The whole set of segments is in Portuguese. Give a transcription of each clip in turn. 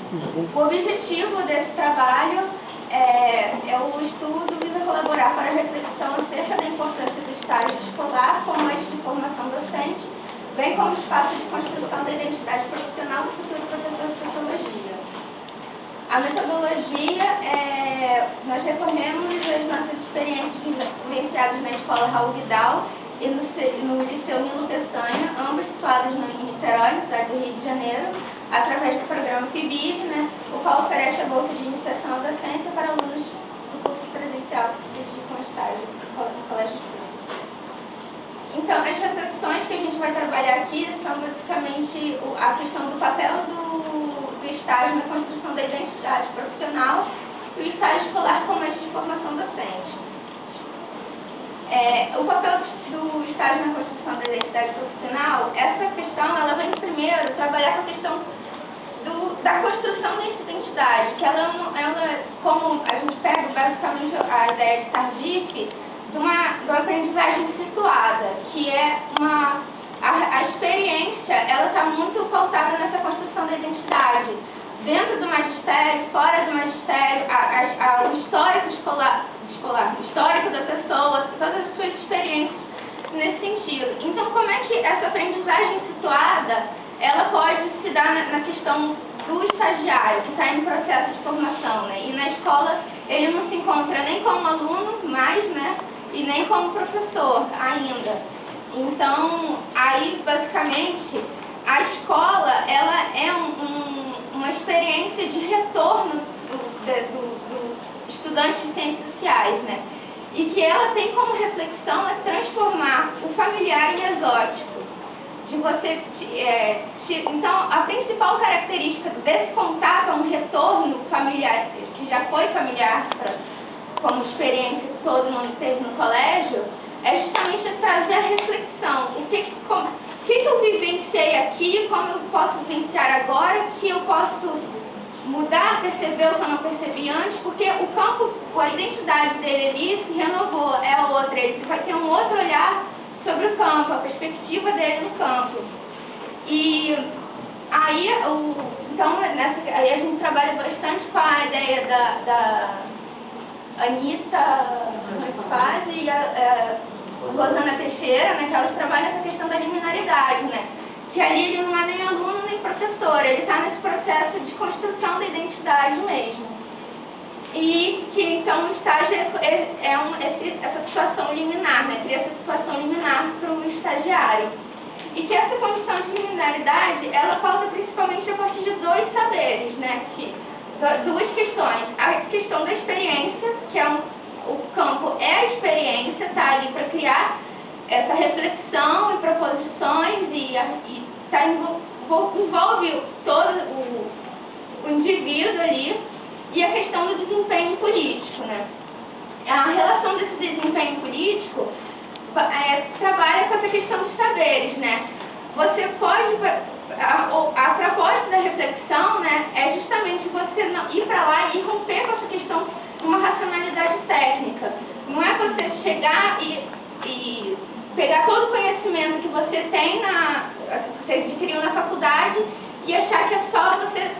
O objetivo desse trabalho é o estudo visa colaborar para a reflexão acerca da importância do estágio escolar como eixo de formação docente, bem como espaço de construção da identidade profissional do futuro professor de sociologia. A metodologia, nós recorremos às nossas experiências vivenciadas na Escola Raul Vidal e no Liceu Nilo Peçanha, ambos situados em Niterói, na cidade do Rio de Janeiro, através do programa FIBID, né, o qual oferece a bolsa de iniciação à docência para alunos do curso presencial que se dedicam ao estágio no colégio público. Então, as reflexões que a gente vai trabalhar aqui são basicamente a questão do papel do estágio na construção da identidade profissional e o estágio escolar como eixo de formação docente. O papel do estágio na construção da identidade profissional, essa questão, ela vem primeiro trabalhar com a questão da construção dessa identidade, que ela, como a gente pega basicamente a ideia de Tardif, de uma aprendizagem situada, que é a experiência, ela está muito pautada nessa construção da identidade. Dentro do magistério, fora do magistério, o histórico escolar, o histórico da pessoa, todas as suas experiências nesse sentido. Então, como é que essa aprendizagem situada, ela pode se dar na questão do estagiário, que está em processo de formação, né? E na escola, ele não se encontra nem como aluno mais, né? E nem como professor ainda. Então, aí, basicamente, a escola, ela é uma experiência de retorno do estudante de ciências sociais, né? E que ela tem como reflexão transformar o familiar em exótico. Então, a principal característica desse contato a um retorno familiar, que já foi familiar como experiência que todo mundo teve no colégio, é justamente trazer a reflexão. O que eu vivenciei aqui, como eu posso vivenciar agora, que eu posso mudar, perceber o que eu não percebi antes, porque o campo, a identidade dele ali se renovou, é outra, ele vai ter um outro olhar sobre o campo, a perspectiva dele no campo. E aí, então, aí a gente trabalha bastante com a ideia da Anitta Faz e a Rosana Teixeira, né, que elas trabalham essa questão da liminaridade, né? Que ali ele não é nem aluno nem professor, ele está nesse processo de construção da identidade mesmo. E que então o estágio essa situação liminar, né? Cria essa situação liminar para o estagiário. E que essa condição de liminaridade, ela pauta principalmente a partir de dois saberes, né? Duas questões. A questão da experiência, que o campo é a experiência, está ali para criar essa reflexão e proposições envolve todo o indivíduo ali, e a questão do desempenho político, né? A relação desse desempenho político trabalha com essa questão dos saberes, né? Você pode, a proposta da reflexão, né, é justamente você ir para lá e romper com essa questão de uma racionalidade técnica. Não é você chegar e pegar todo o conhecimento que você tem, você adquiriu na faculdade, e achar que é só você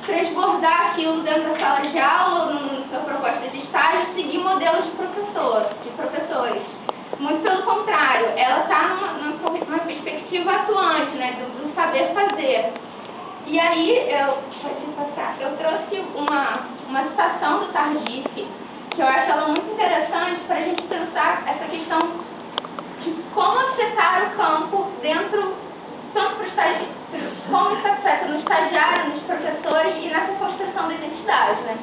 transbordar aquilo dentro da sala de aula, ou na sua proposta de estágio, seguir modelos de professores. Muito pelo contrário, ela está numa perspectiva atuante, né, do saber fazer. E aí, eu trouxe uma citação do Tardif, que eu acho ela muito interessante para a gente pensar essa questão de como afetar o campo dentro, tanto para o estagiário, como isso afeta no estagiário, nos professores e nessa construção da identidade, né?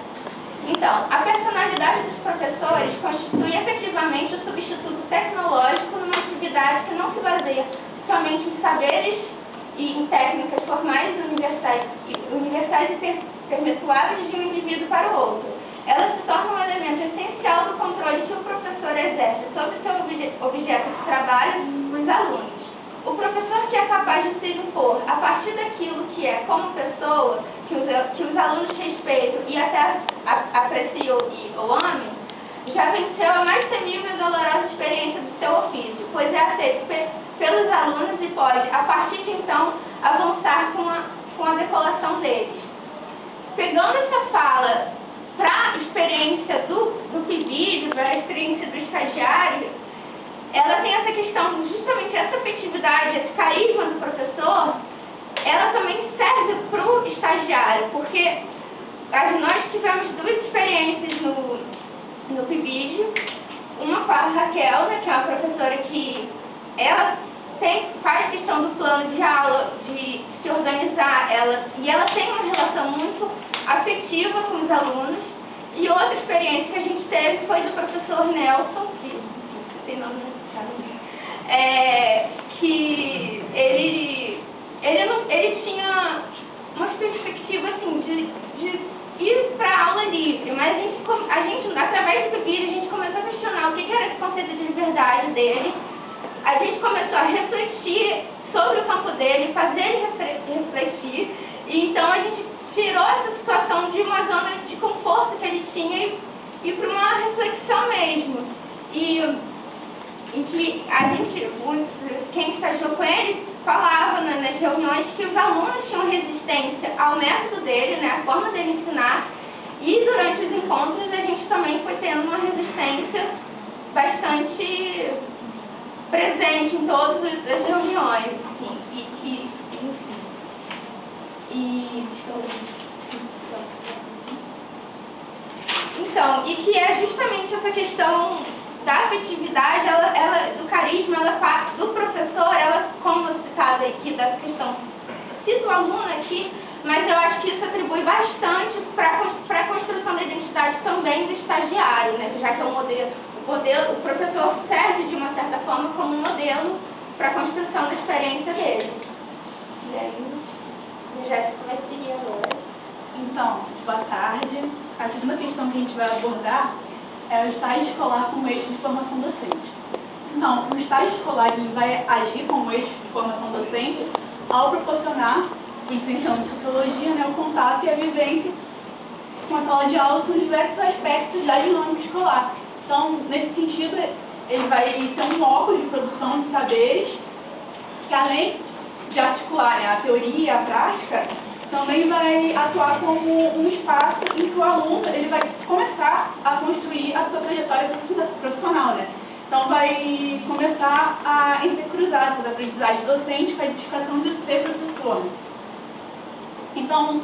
Então, a personalidade dos professores constitui efetivamente o substituto tecnológico numa atividade que não se baseia somente em saberes e em técnicas formais universais e perpetuáveis de um indivíduo para o outro. Ela se torna um elemento essencial do controle que o professor exerce sobre seu objeto de trabalho, os alunos. O professor que é capaz de se impor a partir daquilo que é como pessoa, que os alunos respeitam e até apreciam e o amam, já venceu a mais temível e dolorosa experiência do seu ofício, pois é aceito pelos alunos e pode, a partir de então, avançar com a decolação deles. pegando essa fala para a experiência do PIBID, para a experiência do estagiário, ela tem essa questão, justamente essa afetividade, esse carisma do professor, ela também serve para o estagiário, porque nós tivemos duas experiências no PIBID, uma com a Raquel, né, que é uma professora que ela faz questão do plano de aula, de se organizar, e ela tem uma relação muito afetiva com os alunos. E outra experiência que a gente teve foi do professor Nelson, que tem nome que ele tinha uma perspectiva assim, de ir para a aula livre, mas a gente, através do vídeo, a gente começou a questionar o que era esse conceito de liberdade dele. A gente começou a refletir sobre o campo dele, fazer ele refletir, e então a gente tirou essa situação de uma zona de conforto que ele tinha e para uma reflexão mesmo. E que a gente, quem estagiou com ele, falava nas reuniões que os alunos tinham resistência ao método dele, né, a forma dele ensinar, e durante os encontros a gente também foi tendo uma resistência bastante presente em todas as reuniões, assim, então, e que é justamente essa questão da afetividade, do carisma, do professor, como citada aqui, dessa questão, cito o aluno aqui, mas eu acho que isso atribui bastante para a construção da identidade também do estagiário, né, já que é o professor serve de uma certa forma como um modelo para a construção da experiência dele. E aí, Jéssica vai seguir agora. Então, boa tarde. A segunda questão que a gente vai abordar é o estágio escolar como eixo de formação docente. Então, o estágio escolar ele vai agir como eixo de formação docente ao proporcionar, utilizando sociologia, né, o contato e a vivência com a sala de aula com diversos aspectos da dinâmica escolar. Então, nesse sentido, ele vai ter um foco de produção de saberes que, além de articular, né, a teoria e a prática, também vai atuar como um espaço em que o aluno ele vai começar a construir a sua trajetória profissional, né? Então, vai começar a intercruzar essa aprendizagem docente com a edificação de ser professor. Então,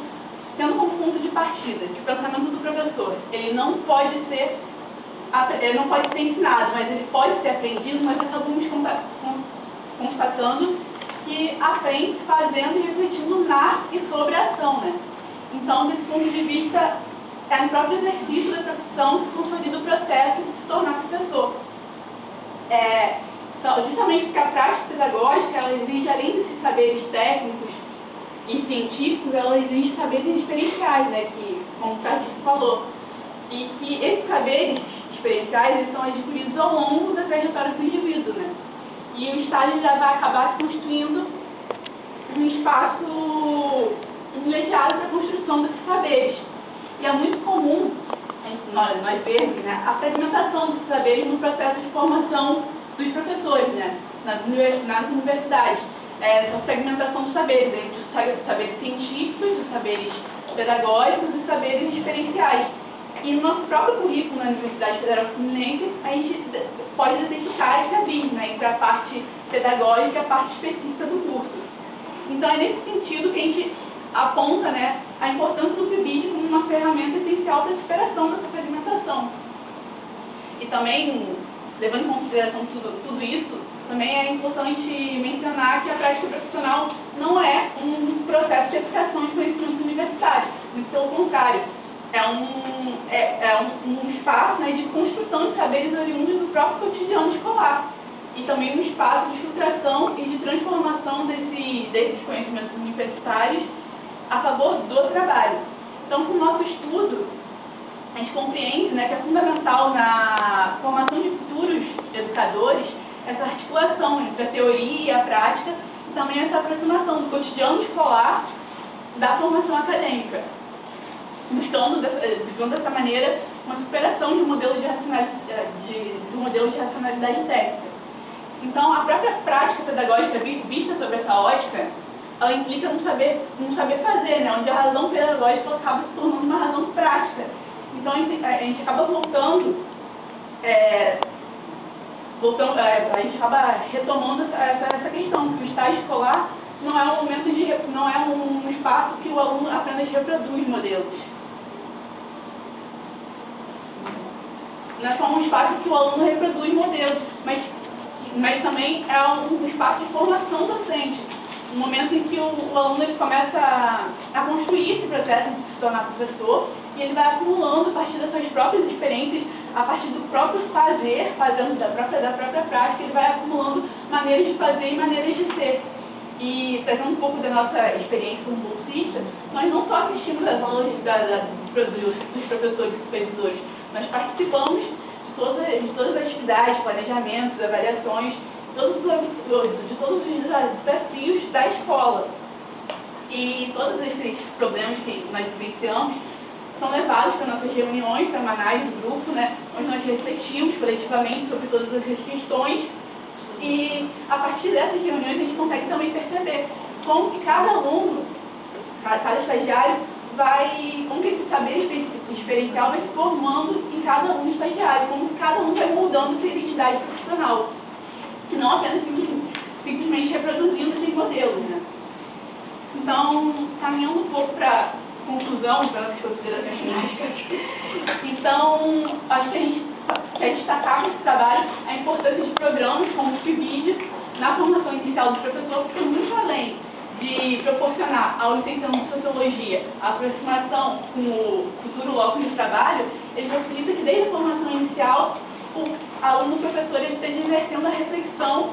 tendo como ponto de partida, de pensamento do professor, ele não pode ser ensinado, mas ele pode ser aprendido, nós acabamos constatando que aprende fazendo e refletindo na e sobre a ação, né? Então, desse ponto de vista, é no próprio exercício da profissão que consolida o processo de se tornar professor. Então, justamente porque a prática pedagógica, ela exige, além desses saberes técnicos e científicos, ela exige saberes experienciais, né? Que, como o Francisco falou, e que esses saberes experienciais eles são adquiridos ao longo da trajetória do indivíduo, né? E o estágio já vai acabar construindo um espaço privilegiado para a construção desses saberes. E é muito comum nós vermos, né, a fragmentação desses saberes no processo de formação dos professores, né, nas universidades. Essa fragmentação dos saberes, entre os saberes científicos, os saberes pedagógicos e os saberes experienciais. E no nosso próprio currículo na Universidade Federal Fluminense, a gente pode detectar esse abismo, né, entre a parte pedagógica e a parte específica do curso. Então, é nesse sentido que a gente aponta, né, a importância do PIBID como uma ferramenta essencial para a superação dessa fragmentação. E também, levando em consideração tudo isso, também é importante mencionar que a prática profissional não é um processo de aplicação de conhecimento universitário, muito pelo contrário. É um espaço, né, de construção de saberes oriundos do próprio cotidiano escolar. E também um espaço de filtração e de transformação desses conhecimentos universitários a favor do trabalho. Então, com o nosso estudo, a gente compreende, né, que é fundamental na formação de futuros educadores essa articulação entre a teoria e a prática e também essa aproximação do cotidiano escolar da formação acadêmica, buscando dessa maneira uma superação de um modelo de racionalidade técnica. Então, a própria prática pedagógica vista sobre essa ótica, ela implica no saber fazer, né? Onde a razão pedagógica acaba se tornando uma razão prática. Então a gente acaba a gente acaba retomando essa questão, que o estágio escolar não é um espaço que o aluno apenas reproduz modelos. Não é só um espaço que o aluno reproduz modelos, mas também é um espaço de formação docente. Um momento em que o aluno ele começa a construir esse processo de se tornar professor, e ele vai acumulando, a partir das suas próprias experiências, a partir do próprio fazendo da própria prática, ele vai acumulando maneiras de fazer e maneiras de ser. E, trazendo um pouco da nossa experiência como bolsista, nós não só assistimos às aulas dos professores e supervisores, nós participamos de todas as atividades, planejamentos, avaliações, de todos os desafios da escola. E todos esses problemas que nós vivenciamos são levados para nossas reuniões semanais do grupo, né, onde nós refletimos coletivamente sobre todas essas questões. E a partir dessas reuniões a gente consegue também perceber como que cada aluno, cada estagiário, como que esse saber experiencial vai se formando em cada aluno estagiário, como que cada um vai moldando sua identidade profissional, e não apenas simplesmente reproduzindo esses modelos, né? Então, caminhando um pouco para a conclusão, pelas considerações finais, então, acho que a gente quer destacar nesse trabalho a importância de programas como o FIBID na formação inicial do professor, porque muito além de proporcionar ao licenciando de Sociologia a aproximação com o futuro locus de trabalho, ele possibilita que desde a formação inicial o aluno professor ele esteja exercendo a reflexão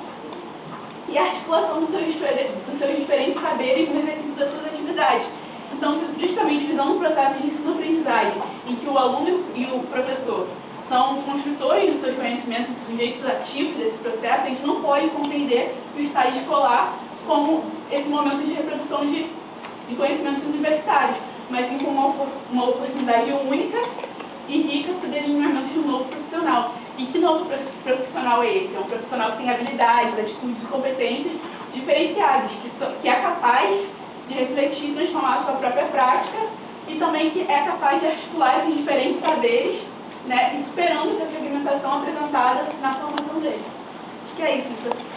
e a articulação dos seus diferentes saberes no exercício das suas atividades. Então, justamente visando um processo de ensino-aprendizagem em que o aluno e o professor são construtores dos seus conhecimentos e sujeitos ativos desse processo, a gente não pode compreender o estágio escolar como esse momento de reprodução de conhecimentos universitários, mas sim como uma oportunidade única e rica para o desenvolvimento de um novo profissional. E que novo profissional é esse? É um profissional que tem habilidades, atitudes e competências diferenciadas, que é capaz de refletir e transformar a sua própria prática e também que é capaz de articular esses diferentes saberes, né, e superando essa fragmentação apresentada na formação dele. Acho que é isso, professor.